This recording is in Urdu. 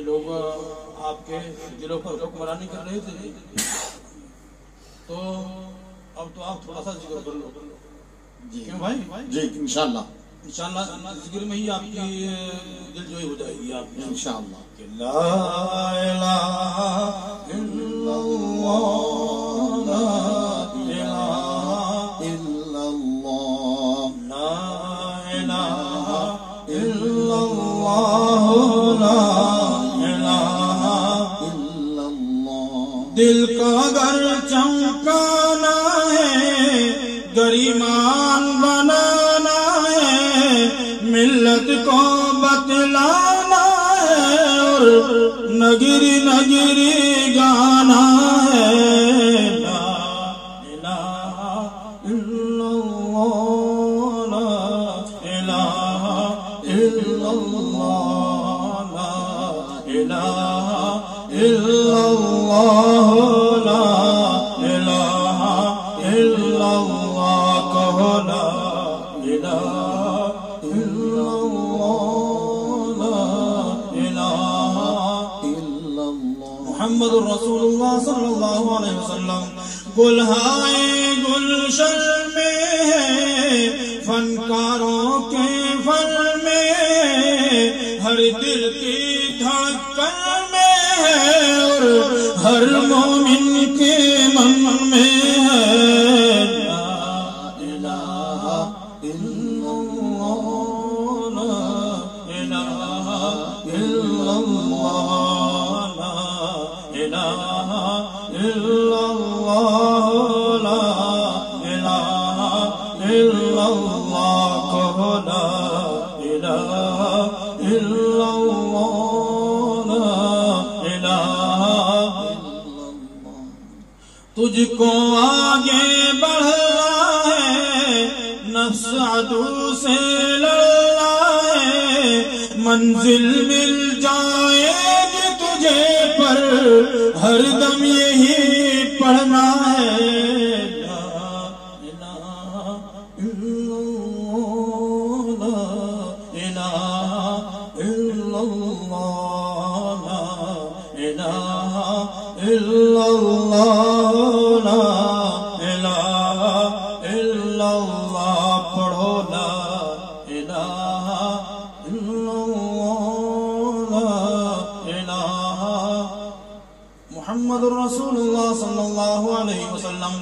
لوگ آپ کے دلوں پر حکمرانی کر رہے تھے، تو اب تو آپ تھوڑا سا ذکر کر لو. کیوں بھائی؟ جی انشاءاللہ ذکر میں ہی آپ کی دل جوئی ہو جائے گی آپ کی انشاءاللہ. لا الہ الا اللہ لا الہ الا اللہ لا الہ الا اللہ لا الہ الا اللہ. دل کا اگر چمکانا ہے، گریمان بنانا ہے، ملت کو بتلانا ہے اور نگری نگری گانا ہے. لا الہ الا اللہ لا الہ الا اللہ لا الہ الا اللہ لا الہ الا اللہ. کہو لا الہ الا اللہ لا الہ الا اللہ. محمد الرسول اللہ صلی اللہ علیہ وسلم گلہائے گلشن میں ہے، فنکاروں کے فن میں ہے، ہر دل کی دھڑکن میں ہے اور ہر مومن کے من میں ہے. لا الہ الا اللہ لا الہ الا اللہ لا الہ الا اللہ لا الہ الا اللہ. کہو لا الہ الا اللہ لا الہ. تجھ کو آگے بڑھنا ہے، نفس عدو سے لڑنا ہے، منزل مل جائے گی تجھے پر ہر دم یہی پڑھنا ہے. لا الہ الا اللہ لا الہ الا اللہ لا الہ الا اللہ لا الہ الا اللہ. پڑھو لا الہ الا اللہ لا الہ. محمد الرسول اللہ صلی اللہ علیہ وسلم